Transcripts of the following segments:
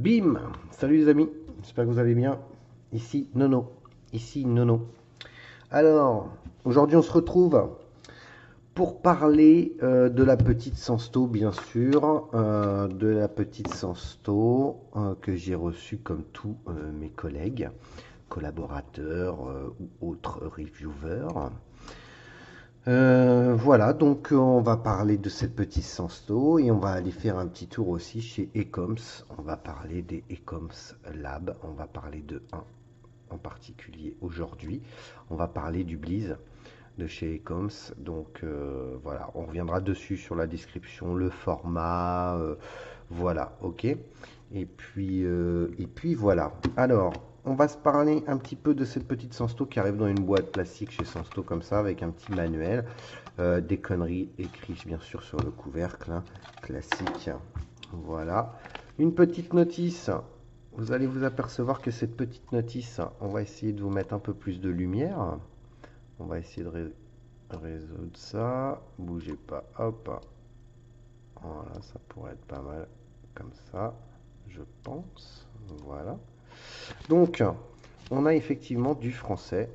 Bim! Salut les amis, j'espère que vous allez bien. Ici Nono, ici Nono. Alors, aujourd'hui on se retrouve pour parler de la petite Sansto, bien sûr, de la petite Sansto que j'ai reçue comme tous mes collègues, collaborateurs ou autres reviewers. Voilà, donc on va parler de cette petite Sansto et on va aller faire un petit tour aussi chez Ecoms. On va parler des Ecoms Lab, on va parler de un en particulier aujourd'hui. On va parler du Bliz de chez Ecoms. Donc voilà, on reviendra dessus sur la description, le format, voilà, ok. Et puis voilà. Alors, on va se parler un petit peu de cette petite Sansto qui arrive dans une boîte plastique chez Sansto comme ça, avec un petit manuel. Des conneries écrites bien sûr sur le couvercle, hein, classique. Voilà. Une petite notice. Vous allez vous apercevoir que cette petite notice, on va essayer de vous mettre un peu plus de lumière. On va essayer de résoudre ça. Bougez pas. Hop. Voilà, ça pourrait être pas mal comme ça, je pense. Voilà. Donc, on a effectivement du français.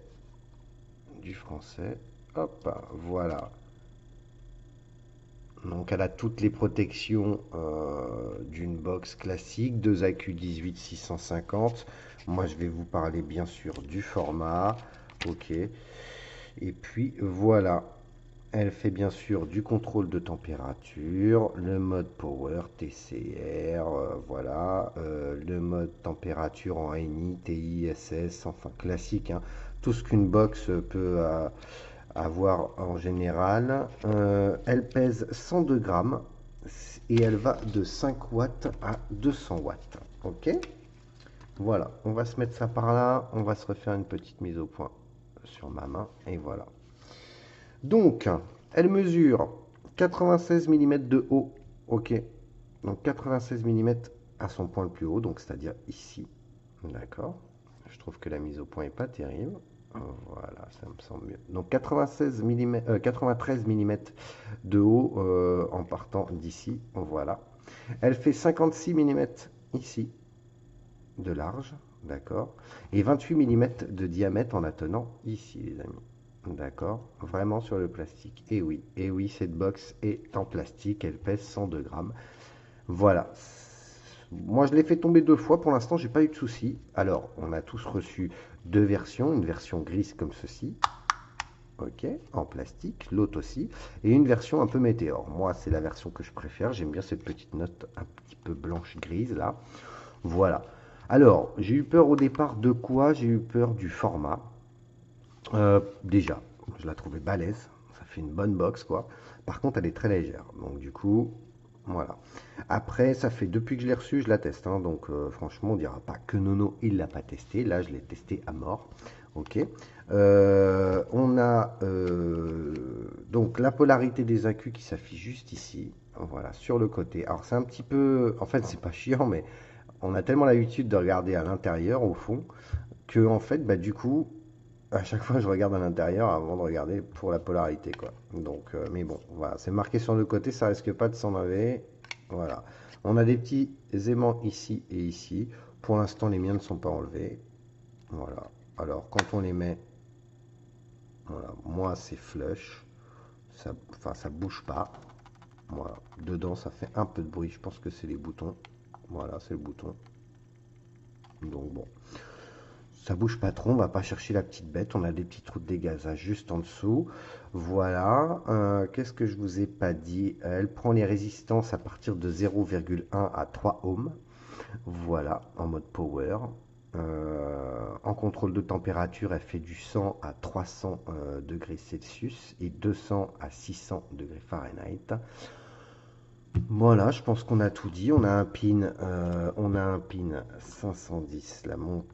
Du français. Hop, voilà. Donc, elle a toutes les protections d'une box classique, 2 AQ 18650. Moi, je vais vous parler bien sûr du format. Ok. Et puis, voilà. Elle fait bien sûr du contrôle de température, le mode power, TCR, voilà, le mode température en ANI, TI, SS, enfin classique, hein, tout ce qu'une box peut avoir en général. Elle pèse 102 grammes et elle va de 5 watts à 200 watts. Ok, voilà, on va se mettre ça par là, on va se refaire une petite mise au point sur ma main et voilà. Donc, elle mesure 96 mm de haut, ok. Donc 96 mm à son point le plus haut, donc c'est-à-dire ici, d'accord. Je trouve que la mise au point est pas terrible. Voilà, ça me semble mieux. Donc 96 mm, 93 mm de haut en partant d'ici, voilà. Elle fait 56 mm ici de large, d'accord. Et 28 mm de diamètre en la tenant ici, les amis. D'accord, vraiment sur le plastique. Et oui, cette box est en plastique, elle pèse 102 grammes. Voilà. Moi, je l'ai fait tomber 2 fois. Pour l'instant, j'ai pas eu de soucis. Alors, on a tous reçu 2 versions. Une version grise comme ceci, ok, en plastique. L'autre aussi. Et une version un peu météore. Moi, c'est la version que je préfère. J'aime bien cette petite note un petit peu blanche-grise là. Voilà. Alors, j'ai eu peur au départ de quoi? J'ai eu peur du format. Déjà, je la trouvais balèze. Ça fait une bonne box, quoi. Par contre, elle est très légère. Donc, du coup, voilà. Après, ça fait depuis que je l'ai reçue, je la teste, hein. Donc, franchement, on dira pas que Nono, il l'a pas testé. Là, je l'ai testé à mort. Ok. On a donc la polarité des accus qui s'affiche juste ici. Voilà, sur le côté. Alors, c'est un petit peu. En fait, c'est pas chiant, mais on a tellement l'habitude de regarder à l'intérieur, au fond, que, en fait, bah, du coup, à chaque fois, je regarde à l'intérieur avant de regarder pour la polarité, quoi. Donc, mais bon, voilà, c'est marqué sur le côté, ça risque pas de s'en aller. Voilà. On a des petits aimants ici et ici. Pour l'instant, les miens ne sont pas enlevés. Voilà. Alors, quand on les met, voilà, moi, c'est flush. Ça, enfin, ça bouge pas. Voilà. Dedans, ça fait un peu de bruit. Je pense que c'est les boutons. Voilà, c'est le bouton. Donc, bon. Ça bouge pas trop, on va pas chercher la petite bête. On a des petits trous de dégazage juste en dessous. Voilà. Qu'est-ce que je vous ai pas dit? Elle prend les résistances à partir de 0,1 à 3 ohms. Voilà, en mode power. En contrôle de température, elle fait du 100 à 300 degrés Celsius et 200 à 600 degrés Fahrenheit. Voilà, je pense qu'on a tout dit. On a un pin 510, la montée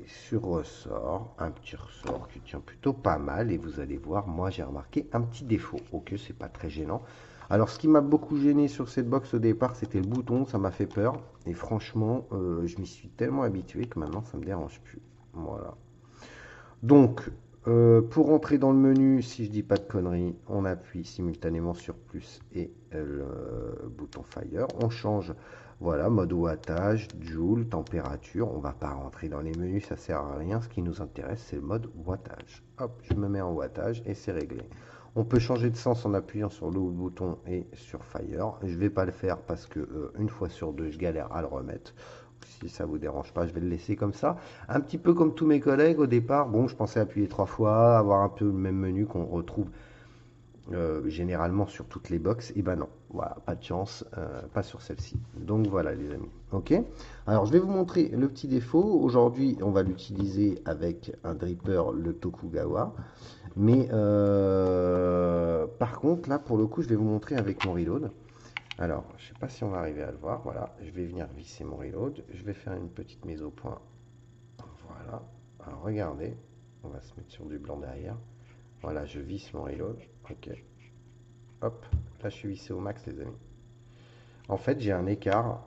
sur ressort, un petit ressort qui tient plutôt pas mal. Et vous allez voir, moi j'ai remarqué un petit défaut. Ok, c'est pas très gênant. Alors, ce qui m'a beaucoup gêné sur cette box au départ, c'était le bouton, ça m'a fait peur. Et franchement, je m'y suis tellement habitué que maintenant ça me dérange plus. Voilà. Donc, pour entrer dans le menu, si je dis pas de conneries, on appuie simultanément sur plus et le bouton Fire. On change Voilà, mode wattage, joule, température. On va pas rentrer dans les menus, ça sert à rien. Ce qui nous intéresse, c'est le mode wattage. Hop, je me mets en wattage et c'est réglé. On peut changer de sens en appuyant sur le bouton et sur Fire. Je vais pas le faire parce que une fois sur deux, je galère à le remettre. Si ça vous dérange pas, je vais le laisser comme ça. Un petit peu comme tous mes collègues au départ. Bon, je pensais appuyer 3 fois, avoir un peu le même menu qu'on retrouve généralement sur toutes les box. Et ben non, voilà, pas de chance, pas sur celle-ci. Donc voilà les amis. Ok. Alors je vais vous montrer le petit défaut. Aujourd'hui, on va l'utiliser avec un dripper, le Tokugawa. Mais par contre, là pour le coup, je vais vous montrer avec mon reload. Alors, je sais pas si on va arriver à le voir. Voilà, je vais venir visser mon reload. Je vais faire une petite mise au point. Voilà. Alors regardez, on va se mettre sur du blanc derrière. Voilà, je visse mon reload. Ok. Hop, là je suis vissé au max les amis. En fait, j'ai un écart.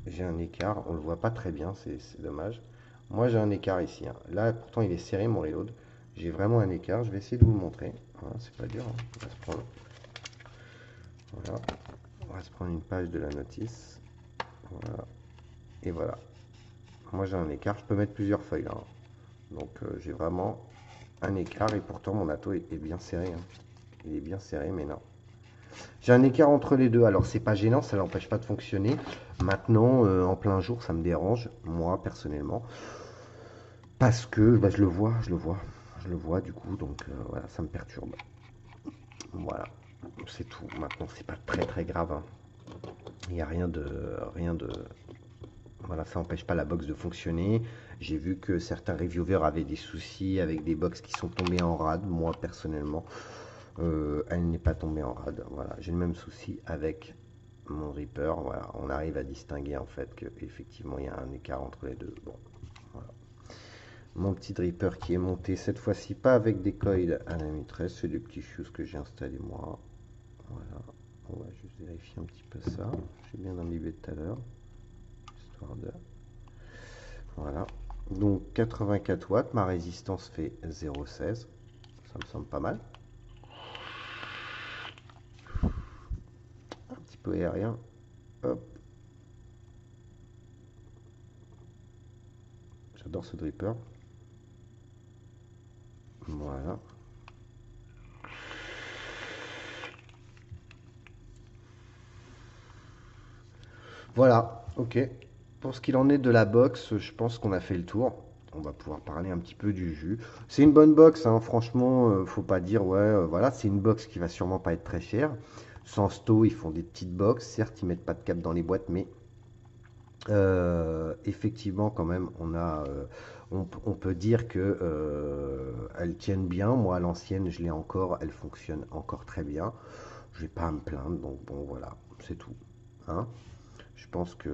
J'ai un écart. On le voit pas très bien, c'est dommage. Moi j'ai un écart ici, hein. Là pourtant il est serré mon reload. J'ai vraiment un écart. Je vais essayer de vous le montrer. Voilà, c'est pas dur, hein. On va se prendre... Voilà. On va se prendre une page de la notice. Voilà. Et voilà. Moi j'ai un écart. Je peux mettre plusieurs feuilles là, hein. Donc j'ai vraiment un écart et pourtant mon ato est bien serré, hein. Il est bien serré, mais non. J'ai un écart entre les deux. Alors c'est pas gênant, ça n'empêche pas de fonctionner. Maintenant, en plein jour, ça me dérange, moi personnellement, parce que bah, je le vois, je le vois du coup, donc voilà, ça me perturbe. Voilà, c'est tout. Maintenant, c'est pas très très grave, hein. Il n'y a rien de, voilà, ça n'empêche pas la box de fonctionner. J'ai vu que certains reviewers avaient des soucis avec des box qui sont tombées en rade. Moi personnellement, elle n'est pas tombée en rade. Voilà, j'ai le même souci avec mon Reaper. Voilà, on arrive à distinguer en fait que effectivement il y a un écart entre les deux. Bon, voilà. Mon petit Reaper qui est monté cette fois-ci pas avec des coils à la maîtresse, c'est des petits fuse que j'ai installés moi. Voilà, on va juste vérifier un petit peu ça. J'ai bien imbibé tout à l'heure, histoire de. Voilà. Donc 84 watts, ma résistance fait 0,16. Ça me semble pas mal. Un petit peu aérien. Hop. J'adore ce dripper. Voilà. Voilà, ok. Pour ce qu'il en est de la box, je pense qu'on a fait le tour. On va pouvoir parler un petit peu du jus. C'est une bonne box, hein, franchement, faut pas dire, ouais, voilà, c'est une box qui va sûrement pas être très chère. Sans sto, ils font des petites box. Certes, ils mettent pas de câble dans les boîtes, mais effectivement, quand même, on peut dire que elles tiennent bien. Moi, à l'ancienne, je l'ai encore, elle fonctionne encore très bien. Je vais pas à me plaindre, donc bon, voilà, c'est tout, hein. Je pense qu'il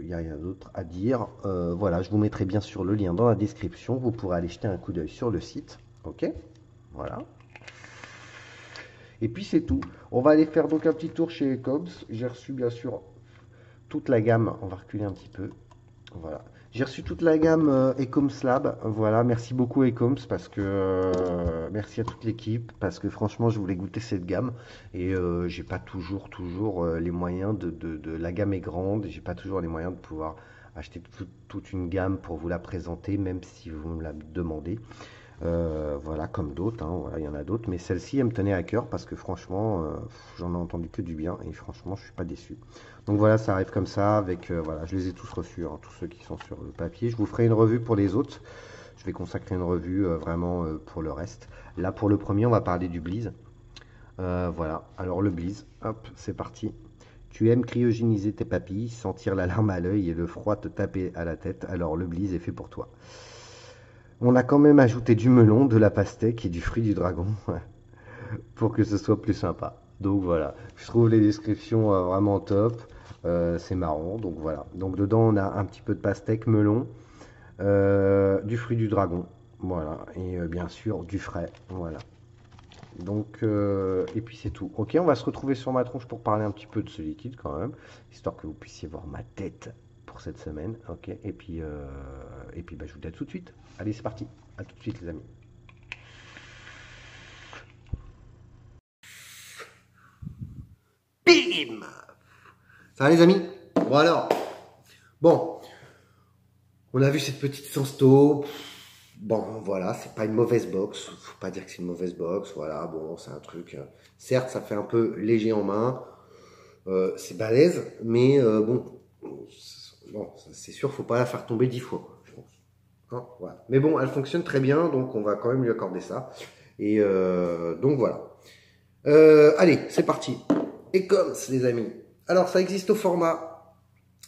n'y a rien d'autre à dire. Voilà, je vous mettrai bien sûr le lien dans la description. Vous pourrez aller jeter un coup d'œil sur le site. Ok. Voilà. Et puis c'est tout. On va aller faire donc un petit tour chez Cobbs. J'ai reçu bien sûr toute la gamme. On va reculer un petit peu. Voilà. J'ai reçu toute la gamme Ecoms Lab. Voilà, merci beaucoup Ecoms parce que merci à toute l'équipe parce que franchement je voulais goûter cette gamme et j'ai pas toujours les moyens la gamme est grande et j'ai pas toujours les moyens de pouvoir acheter toute une gamme pour vous la présenter même si vous me la demandez. Voilà, comme d'autres, hein, voilà, il y en a d'autres, mais celle-ci, elle me tenait à cœur parce que franchement, j'en ai entendu que du bien et franchement, je suis pas déçu. Donc voilà, ça arrive comme ça, avec, voilà, je les ai tous reçus, hein, tous ceux qui sont sur le papier. Je vous ferai une revue pour les autres. Je vais consacrer une revue vraiment pour le reste. Là, pour le premier, on va parler du Bliz. Voilà, alors le Bliz, hop, c'est parti. Tu aimes cryogéniser tes papilles, sentir la larme à l'œil et le froid te taper à la tête, alors le Bliz est fait pour toi. On a quand même ajouté du melon, de la pastèque et du fruit du dragon pour que ce soit plus sympa. Donc voilà, je trouve les descriptions vraiment top. C'est marrant, donc voilà. Donc dedans on a un petit peu de pastèque, melon, du fruit du dragon, voilà, et bien sûr du frais, voilà. Donc et puis c'est tout. Ok, on va se retrouver sur ma tronche pour parler un petit peu de ce liquide quand même, histoire que vous puissiez voir ma tête pour cette semaine. Ok, et puis bah, je vous dis à tout de suite. Allez, c'est parti. À tout de suite, les amis. Bim. Ça va, les amis? Bon alors, bon, on a vu cette petite Sansto. Bon, voilà, c'est pas une mauvaise box. Faut pas dire que c'est une mauvaise box. Voilà, bon, c'est un truc. Certes, ça fait un peu léger en main. C'est balèze, mais bon, c'est sûr, faut pas la faire tomber 10 fois, je pense. Hein, voilà. Mais bon, elle fonctionne très bien, donc on va quand même lui accorder ça. Et donc voilà. Allez, c'est parti. Et comme les amis. Alors, ça existe au format.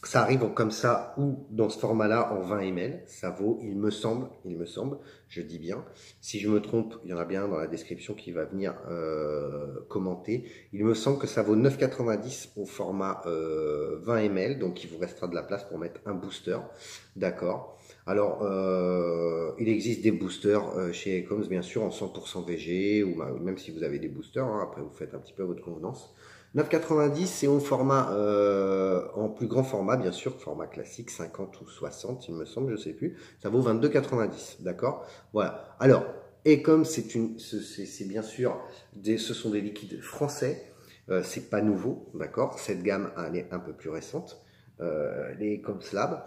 Ça arrive comme ça ou dans ce format-là en 20 ml. Ça vaut, il me semble, je dis bien. Si je me trompe, il y en a bien dans la description qui va venir commenter. Il me semble que ça vaut 9,90 au format 20 ml. Donc, il vous restera de la place pour mettre un booster. D'accord. Alors, il existe des boosters chez Ecoms, bien sûr, en 100% VG, ou même si vous avez des boosters, hein, après vous faites un petit peu à votre convenance. 9,90, c'est en format, en plus grand format, bien sûr, format classique, 50 ou 60, il me semble, je sais plus. Ça vaut 22,90, d'accord? Voilà. Alors, Ecoms, c'est bien sûr, ce sont des liquides français, c'est pas nouveau, d'accord? Cette gamme, elle est un peu plus récente, les Ecoms Lab.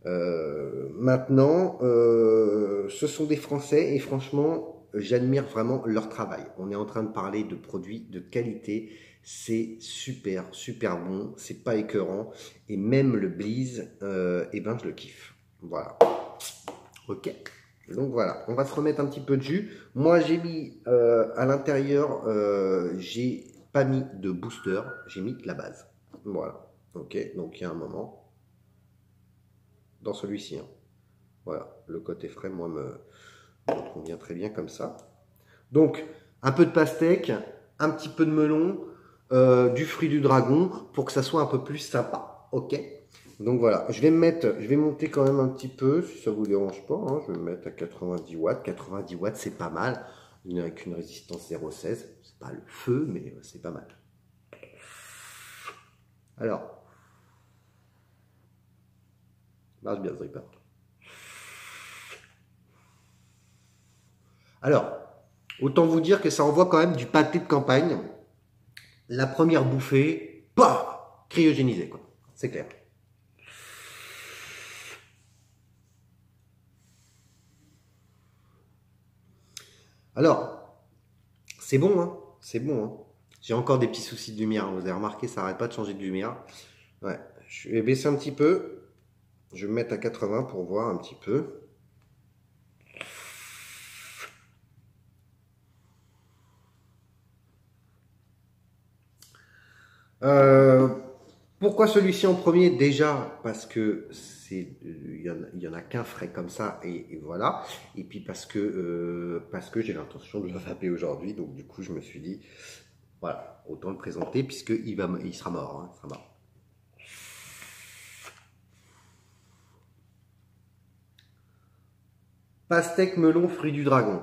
Maintenant, ce sont des Français et franchement, j'admire vraiment leur travail. On est en train de parler de produits de qualité. C'est super, super bon. C'est pas écœurant. Et même le Bleeze, eh ben, je le kiffe. Voilà. Ok. Donc voilà, on va se remettre un petit peu de jus. Moi, j'ai mis à l'intérieur, j'ai pas mis de booster, j'ai mis la base. Voilà. Ok. Donc il y a un moment. Dans celui-ci. Hein. Voilà, le côté frais, moi, me convient très bien comme ça. Donc, un peu de pastèque, un petit peu de melon, du fruit du dragon, pour que ça soit un peu plus sympa. Ok. Donc voilà, je vais monter quand même un petit peu, si ça vous dérange pas. Hein, je vais me mettre à 90 watts. 90 watts, c'est pas mal. Avec une résistance 0,16. C'est pas le feu, mais c'est pas mal. Alors, marche bien ce dripper. Alors, autant vous dire que ça envoie quand même du pâté de campagne. La première bouffée, bah, cryogénisé, quoi. C'est clair. Alors, c'est bon, hein. C'est bon, hein. J'ai encore des petits soucis de lumière. Vous avez remarqué, ça n'arrête pas de changer de lumière. Ouais. Je vais baisser un petit peu. Je vais me mettre à 80 pour voir un petit peu. Pourquoi celui-ci en premier? Déjà parce que il y en a qu'un frais comme ça et voilà. Et puis parce que j'ai l'intention de le vaper aujourd'hui. Donc du coup, je me suis dit, voilà, autant le présenter puisque il sera mort. Hein, il sera mort. Pastèque, melon, fruit du dragon.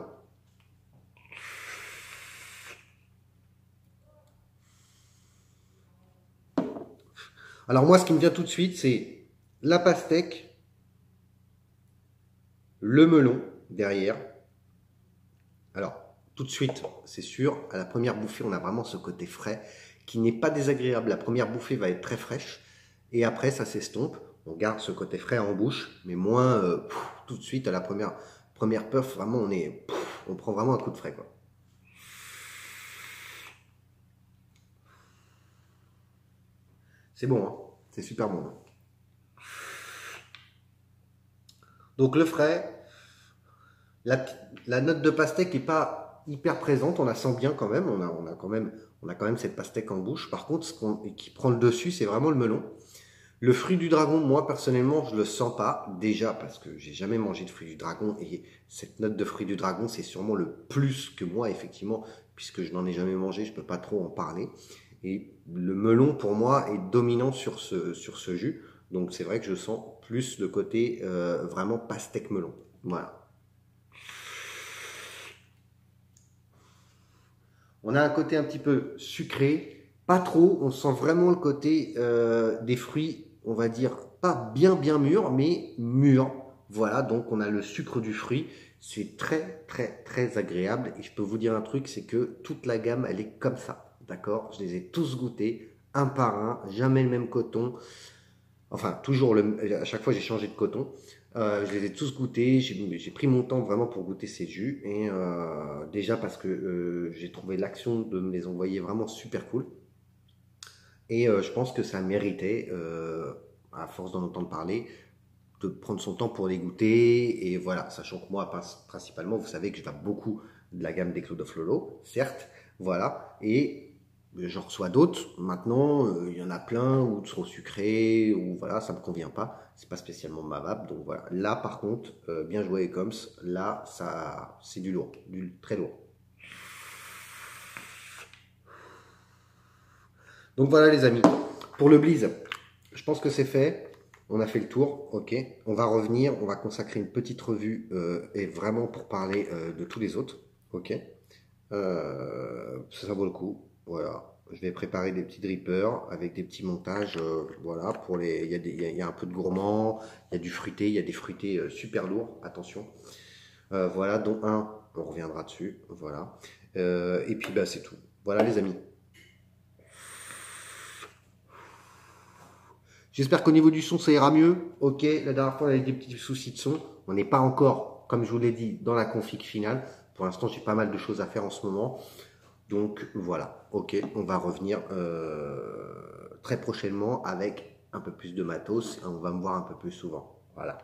Alors moi, ce qui me vient tout de suite, c'est la pastèque, le melon derrière. Alors, tout de suite, c'est sûr, à la première bouffée, on a vraiment ce côté frais qui n'est pas désagréable. La première bouffée va être très fraîche et après, ça s'estompe. On garde ce côté frais en bouche, mais moins tout de suite à la première puff. Vraiment, on prend vraiment un coup de frais, quoi. C'est bon, hein, c'est super bon. Hein. Donc le frais, la note de pastèque n'est pas hyper présente, on la sent bien quand même, on a quand même cette pastèque en bouche. Par contre, qui prend le dessus, c'est vraiment le melon. Le fruit du dragon, moi personnellement, je le sens pas, déjà parce que j'ai jamais mangé de fruit du dragon et cette note de fruit du dragon, c'est sûrement le plus que moi, effectivement, puisque je n'en ai jamais mangé, je peux pas trop en parler. Et le melon, pour moi, est dominant sur ce jus. Donc c'est vrai que je sens plus le côté vraiment pastèque melon. Voilà. On a un côté un petit peu sucré, pas trop. On sent vraiment le côté des fruits, on va dire, pas bien mûrs, mais mûrs. Voilà, donc on a le sucre du fruit. C'est très, très, très agréable. Et je peux vous dire un truc, c'est que toute la gamme, elle est comme ça. D'accord? Je les ai tous goûtés, un par un, jamais le même coton. Enfin, toujours, à chaque fois j'ai changé de coton. Je les ai tous goûtés, j'ai pris mon temps vraiment pour goûter ces jus. Et déjà parce que j'ai trouvé l'action de me les envoyer vraiment super cool. Et je pense que ça méritait, à force d'en entendre parler, de prendre son temps pour les goûter. Et voilà, sachant que moi, principalement, vous savez que je vais beaucoup de la gamme des Cloud of Lolo, certes. Voilà. Et j'en reçois d'autres. Maintenant, il y en a plein ou trop sucrés, ou voilà, ça me convient pas. C'est pas spécialement ma vape. Donc voilà. Là, par contre, bien joué Ecoms. Là, ça, c'est du lourd, du très lourd. Donc voilà les amis, pour le Bliz, je pense que c'est fait. On a fait le tour, ok. On va revenir, on va consacrer une petite revue et vraiment pour parler de tous les autres, ok. Ça vaut le coup, voilà. Je vais préparer des petits drippers avec des petits montages, voilà. Pour les, il y a un peu de gourmand, il y a du fruité, il y a des fruités super lourds, attention. Voilà, dont un, on reviendra dessus, voilà. Et puis bah c'est tout. Voilà les amis. J'espère qu'au niveau du son, ça ira mieux. Ok, la dernière fois, on avait des petits soucis de son. On n'est pas encore, comme je vous l'ai dit, dans la config finale. Pour l'instant, j'ai pas mal de choses à faire en ce moment. Donc voilà, ok, on va revenir très prochainement avec un peu plus de matos. Et on va me voir un peu plus souvent. Voilà,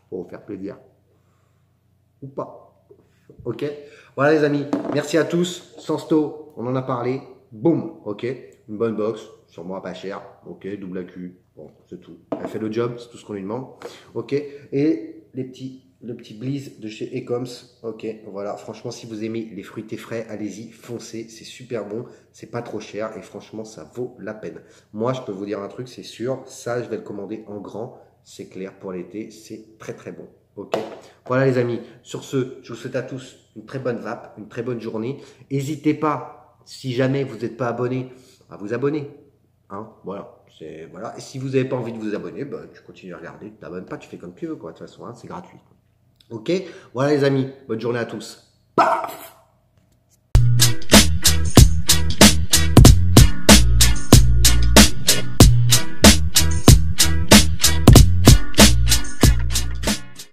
pour vous faire plaisir. Ou pas. Ok, voilà les amis, merci à tous. Sansto, on en a parlé. Boum, ok, une bonne box, sûrement pas cher. Ok, double AQ, bon, c'est tout. Elle fait le job, c'est tout ce qu'on lui demande. Ok, et le petit Bliz de chez Ecoms. Ok, voilà, franchement, si vous aimez les fruités frais, allez-y, foncez, c'est super bon, c'est pas trop cher et franchement, ça vaut la peine. Moi, je peux vous dire un truc, c'est sûr, ça, je vais le commander en grand, c'est clair pour l'été, c'est très très bon. Ok, voilà les amis, sur ce, je vous souhaite à tous une très bonne vape, une très bonne journée. N'hésitez pas, si jamais vous n'êtes pas abonné, à vous abonner. Hein, voilà, voilà. Et si vous n'avez pas envie de vous abonner, bah, tu continues à regarder, tu t'abonnes pas, tu fais comme tu veux, quoi. De toute façon, hein, c'est gratuit. Ok, voilà les amis, bonne journée à tous. Paf!